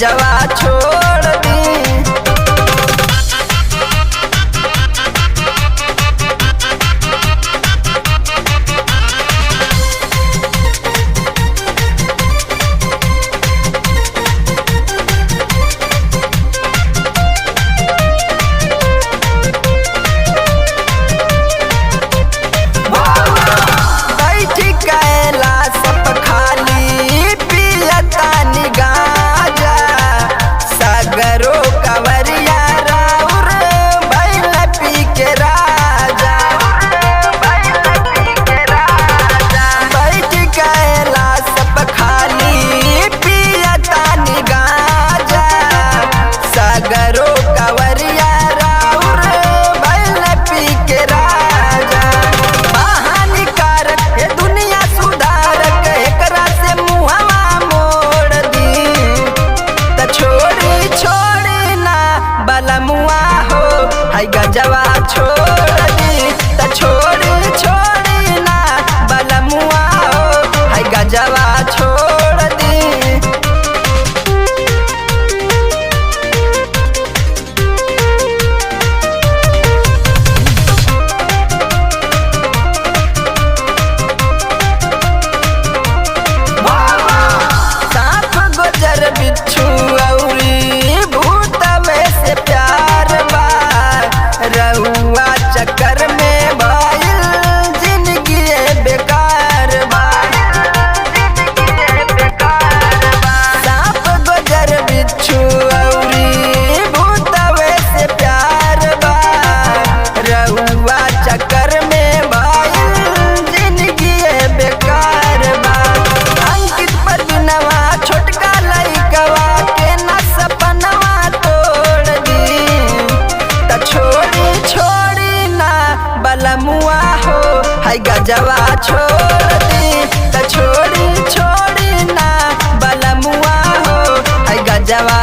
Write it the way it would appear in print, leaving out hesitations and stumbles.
गजवा छोड़ दी। गजवा छोड़ दी त छोड़ी ना बलमुआ हो, है गजवा छोड़ दी। साफ गुजर बिच्छू औरी भूतवे से प्यार बा, रहुआ चक्कर में भाईल जिंदगी बेकार बा। सांप गुजर बिच्छू औरी भूतवे से प्यार बा, रहुआ चक्कर में भाईल जिंदगी बेकार बा। अंकित पदनवा छोटका लइकवा के न सपनवा तोड़ दी त छोड़ी ना बलमुआ हो, है गजवा छोड़ दी त छोड़ी ना बलमुआ हो, है गजवा